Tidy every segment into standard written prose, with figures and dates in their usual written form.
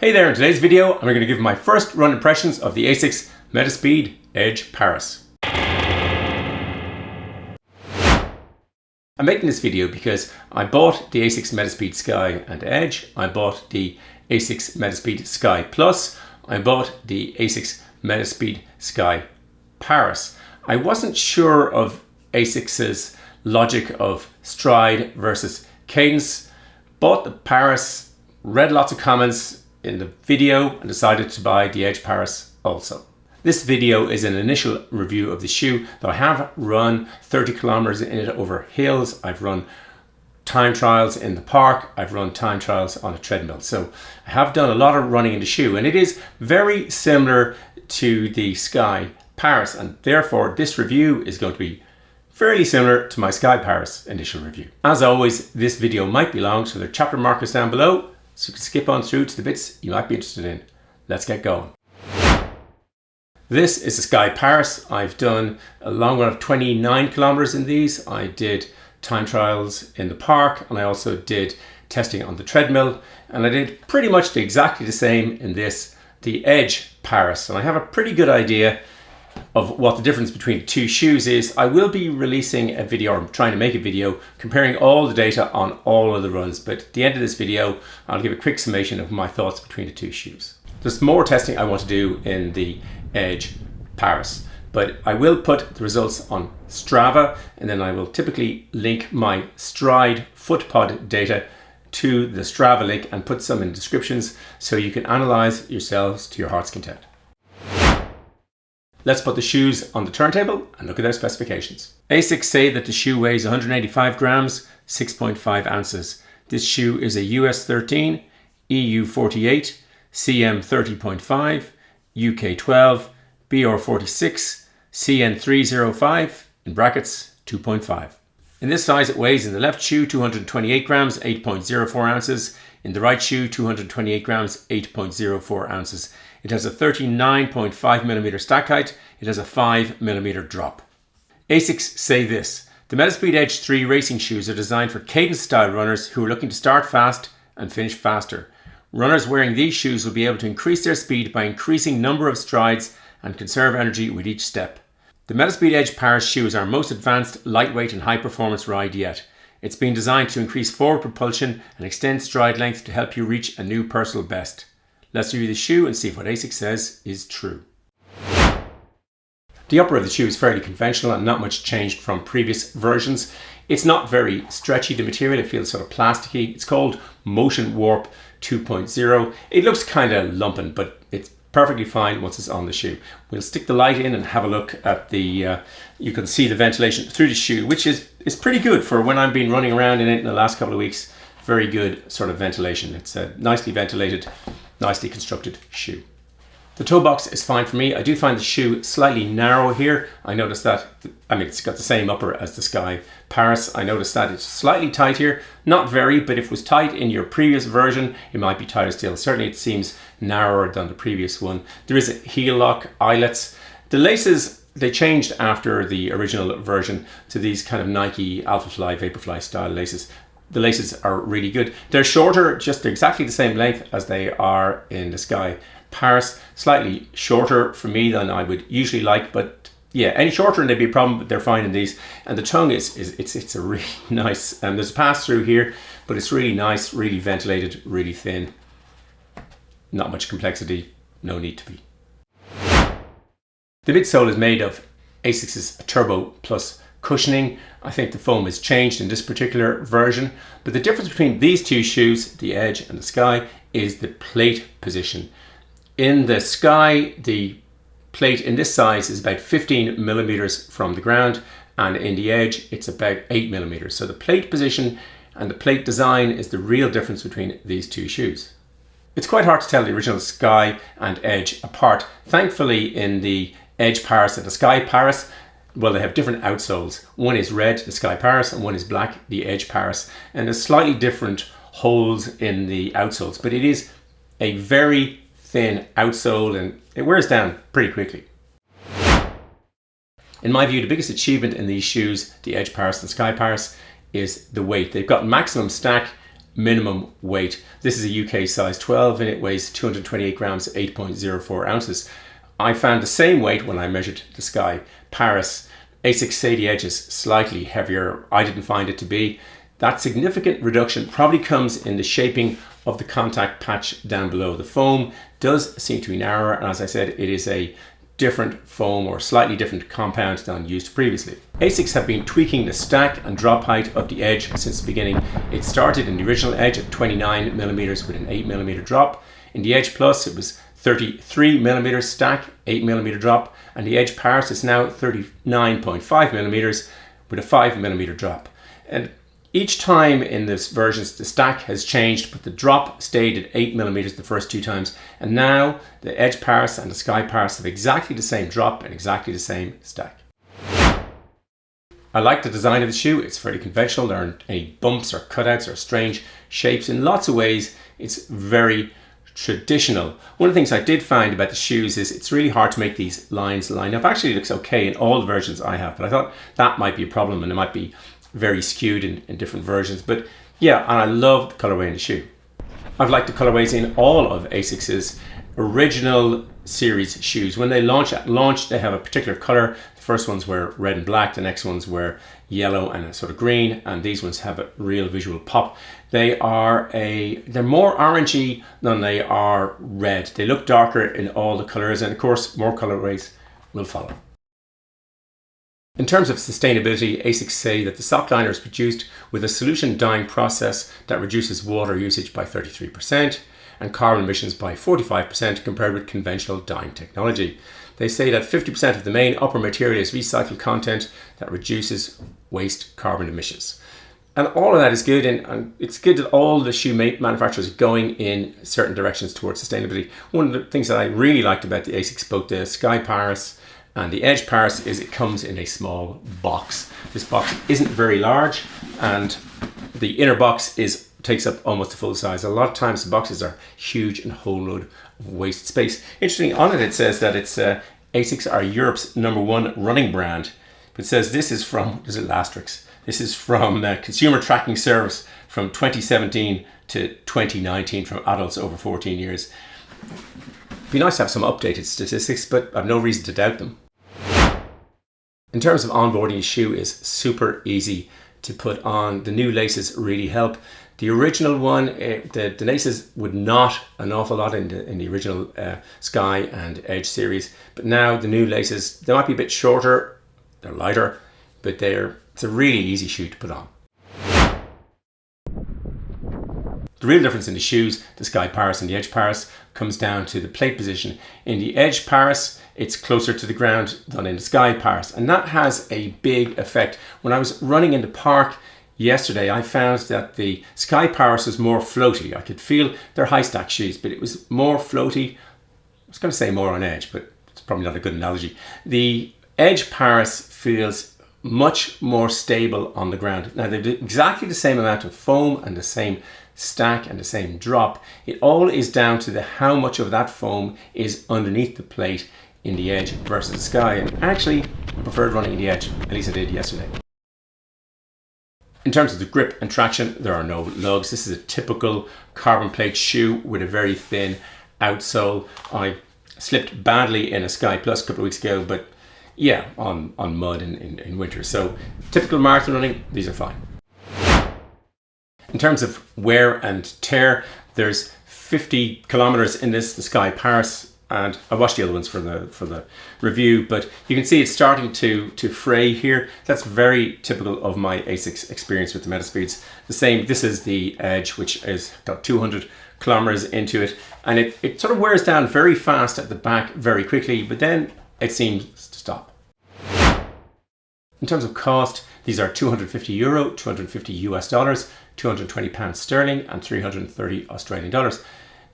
Hey there, in today's video I'm going to give my first run impressions of the Asics Metaspeed Edge Paris. I'm making this video because I bought the Asics Metaspeed Sky and Edge, I bought the Asics Metaspeed Sky Plus, I bought the Asics Metaspeed Sky Paris. I wasn't sure of Asics' logic of stride versus cadence, bought the Paris, read lots of comments in the video and decided to buy the Edge Paris also. This video is an initial review of the shoe, though I have run 30 kilometers in it over hills. I've run time trials in the park. I've run time trials on a treadmill. So I have done a lot of running in the shoe, and it is very similar to the Sky Paris, and therefore this review is going to be fairly similar to my Sky Paris initial review. As always, this video might be long, so there are chapter markers down below, so you can skip on through to the bits you might be interested in. Let's get going. This is the Sky Paris. I've done a long run of 29 kilometers in these. I did time trials in the park, and I also did testing on the treadmill, and I did pretty much exactly the same in this, the Edge Paris. And I have a pretty good idea of what the difference between the two shoes is. I will be releasing a video, or trying to make a video, comparing all the data on all of the runs, but at the end of this video I'll give a quick summation of my thoughts between the two shoes. There's more testing I want to do in the Edge Paris, but I will put the results on Strava, and then I will typically link my stride footpod data to the Strava link and put some in descriptions so you can analyze yourselves to your heart's content. Let's put the shoes on the turntable and look at their specifications. Asics say that the shoe weighs 185 grams, 6.5 ounces. This shoe is a US 13, EU 48, CM 30.5, UK 12, BR 46, CN 305, in brackets 2.5. In this size it weighs in the left shoe 228 grams, 8.04 ounces. In the right shoe 228 grams, 8.04 ounces. It has a 39.5mm stack height. It has a 5mm drop. Asics say this: the Metaspeed Edge 3 racing shoes are designed for cadence style runners who are looking to start fast and finish faster. Runners wearing these shoes will be able to increase their speed by increasing number of strides and conserve energy with each step. The Metaspeed Edge Paris shoe is our most advanced, lightweight and high performance ride yet. It's been designed to increase forward propulsion and extend stride length to help you reach a new personal best. Let's review the shoe and see if what Asics says is true. The upper of the shoe is fairly conventional and not much changed from previous versions. It's not very stretchy, the material, it feels sort of plasticky. It's called Motion Warp 2.0. It looks kind of lumping, but it's perfectly fine once it's on the shoe. We'll stick the light in and have a look at the, you can see the ventilation through the shoe, which is pretty good for when I've been running around in it in the last couple of weeks. Very good sort of ventilation. It's a nicely ventilated, nicely constructed shoe. The toe box is fine for me. I do find the shoe slightly narrow here. I noticed that, I mean, it's got the same upper as the Sky Paris. I noticed that it's slightly tight here. Not very, but if it was tight in your previous version, it might be tighter still. Certainly it seems narrower than the previous one. There is a heel lock eyelets. The laces, they changed after the original version to these kind of Nike Alphafly, Vaporfly style laces. The laces are really good. They're shorter, just exactly the same length as they are in the Sky Paris. Slightly shorter for me than I would usually like, but yeah, any shorter and they'd be a problem, but they're fine in these. And the tongue it's a really nice, and there's a pass through here, but it's really nice, really ventilated, really thin. Not much complexity, no need to be. The midsole is made of Asics' Turbo Plus cushioning. I think the foam has changed in this particular version, but the difference between these two shoes, the Edge and the Sky, is the plate position. In the Sky, the plate in this size is about 15mm from the ground, and in the Edge it's about 8mm. So the plate position and the plate design is the real difference between these two shoes. It's quite hard to tell the original Sky and Edge apart. Thankfully in the Edge Paris and the Sky Paris, well, they have different outsoles. One is red, the Sky Paris, and one is black, the Edge Paris. And there's slightly different holes in the outsoles, but it is a very thin outsole and it wears down pretty quickly. In my view, the biggest achievement in these shoes, the Edge Paris and Sky Paris, is the weight. They've got maximum stack minimum weight. This is a UK size 12 and it weighs 228 grams, 8.04 ounces. I found the same weight when I measured the Sky Paris. Asics say the edge is slightly heavier. I didn't find it to be. That significant reduction probably comes in the shaping of the contact patch down below. The foam does seem to be narrower, and as I said, it is a different foam or slightly different compound than used previously. Asics have been tweaking the stack and drop height of the edge since the beginning. It started in the original edge at 29 millimeters with an 8 millimeter drop. In the Edge Plus, it was 33 millimeters stack, 8 millimeter drop, and the Edge Paris is now 39.5 millimeters with a 5 millimeter drop. And each time in this versions, the stack has changed, but the drop stayed at 8 millimeters the first two times. And now the Edge Paris and the Sky Paris have exactly the same drop and exactly the same stack. I like the design of the shoe. It's fairly conventional. There aren't any bumps or cutouts or strange shapes. In lots of ways, it's very traditional. One of the things I did find about the shoes is it's really hard to make these lines line up. Actually, it looks okay in all the versions I have, but I thought that might be a problem and it might be very skewed in different versions. But yeah, and I love the colorway in the shoe. I've liked the colorways in all of Asics's original series shoes. When they launch, at launch they have a particular color. The first ones were red and black, the next ones were yellow and a sort of green, and these ones have a real visual pop. They're more orangey than they are red. They look darker in all the colors, and of course more colorways will follow. In terms of sustainability, Asics say that the sock liner is produced with a solution dyeing process that reduces water usage by 33% and carbon emissions by 45% compared with conventional dyeing technology. They say that 50% of the main upper material is recycled content that reduces waste carbon emissions. And all of that is good, and it's good that all the shoe manufacturers are going in certain directions towards sustainability. One of the things that I really liked about the Asics, both the Sky Paris and the Edge Paris, is it comes in a small box. This box isn't very large, and the inner box takes up almost the full size. A lot of times the boxes are huge and hold load of waste space. Interestingly, on it says that it's Asics are Europe's #1 running brand. But it says this is from, there's a little asterisk, this is from Consumer Tracking Service from 2017 to 2019 from adults over 14 years. It'd be nice to have some updated statistics, but I've no reason to doubt them. In terms of onboarding, a shoe is super easy to put on. The new laces really help. The original one, the laces would knot an awful lot in the original Sky and Edge series, but now the new laces, they might be a bit shorter, they're lighter, but it's a really easy shoe to put on. The real difference in the shoes, the Sky Paris and the Edge Paris, comes down to the plate position. In the Edge Paris, it's closer to the ground than in the Sky Paris, and that has a big effect. When I was running in the park yesterday, I found that the Sky Paris was more floaty. I could feel they're high stack shoes, but it was more floaty. I was going to say more on edge, but it's probably not a good analogy. The Edge Paris feels much more stable on the ground. Now they do exactly the same amount of foam and the same stack and the same drop. It all is down to how much of that foam is underneath the plate in the Edge versus the Sky. And actually, I preferred running in the Edge, at least I did yesterday. In terms of the grip and traction, there are no lugs. This is a typical carbon plate shoe with a very thin outsole. I slipped badly in a Sky Plus a couple of weeks ago, but yeah, on mud in winter. So typical marathon running, these are fine. In terms of wear and tear, there's 50 kilometers in this, the Sky Paris, and I watched the other ones for the review, but you can see it's starting to fray here. That's very typical of my Asics experience with the Metaspeeds. The same, this is the Edge, which has got 200 kilometers into it, and it sort of wears down very fast at the back very quickly, but then it seems to stop. In terms of cost, these are €250, 250 US dollars, 220 pounds sterling, and 330 Australian dollars.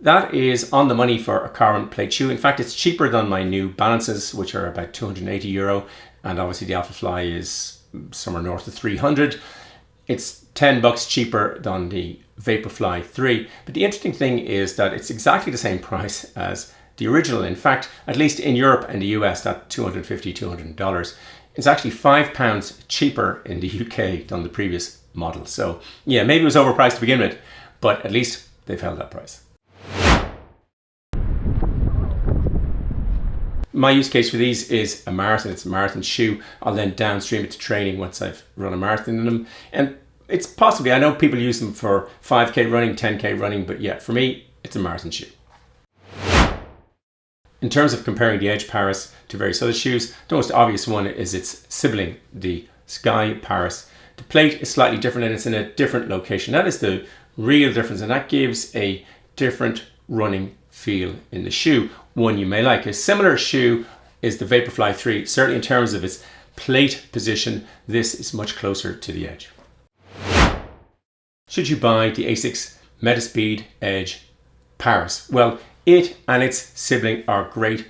That is on the money for a carbon plate shoe. In fact, it's cheaper than my New Balances, which are about €280, and obviously the Alpha Fly is somewhere north of 300. It's $10 cheaper than the Vaporfly 3. But the interesting thing is that it's exactly the same price as the original. In fact, at least in Europe and the US, that $250, $200. It's actually £5 cheaper in the UK than the previous model. So yeah, maybe it was overpriced to begin with, but at least they've held that price. My use case for these is a marathon. It's a marathon shoe. I'll then downstream it to training once I've run a marathon in them. And it's possibly, I know people use them for 5K running, 10K running, but yeah, for me, it's a marathon shoe. In terms of comparing the Edge Paris to various other shoes, the most obvious one is its sibling, the Sky Paris. The plate is slightly different and it's in a different location. That is the real difference, and that gives a different running feel in the shoe, one you may like. A similar shoe is the Vaporfly 3. Certainly in terms of its plate position, this is much closer to the Edge. Should you buy the Asics Metaspeed Edge Paris? Well, it and its sibling are great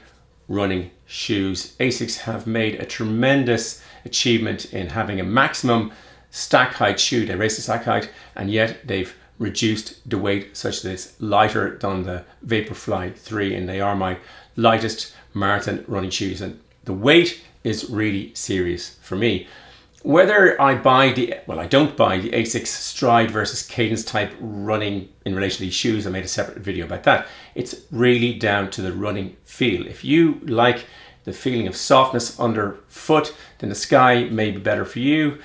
running shoes. Asics have made a tremendous achievement in having a maximum stack height shoe. They raised the stack height, and yet they've reduced the weight such that it's lighter than the Vaporfly 3, and they are my lightest marathon running shoes, and the weight is really serious for me. Whether I buy I don't buy the Asics Stride versus Cadence type running in relation to these shoes, I made a separate video about that. It's really down to the running feel. If you like the feeling of softness underfoot, then the Sky may be better for you.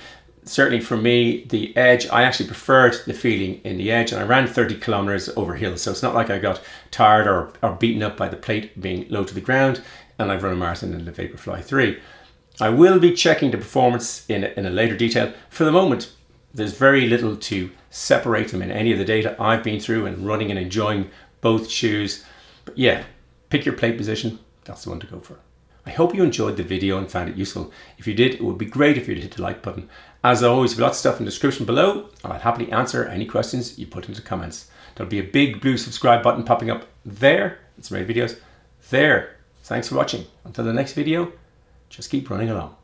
Certainly for me, the Edge, I actually preferred the feeling in the Edge, and I ran 30 kilometers over hills, so it's not like I got tired or beaten up by the plate being low to the ground, and I've run a marathon in the Vaporfly 3. I will be checking the performance in a later detail. For the moment, there's very little to separate them in any of the data I've been through and running and enjoying both shoes. But yeah, pick your plate position, that's the one to go for. I hope you enjoyed the video and found it useful. If you did, it would be great if you'd hit the like button. As always, we've lots of stuff in the description below, and I'll happily answer any questions you put into the comments. There'll be a big blue subscribe button popping up there. It's made videos there. Thanks for watching. Until the next video, just keep running along.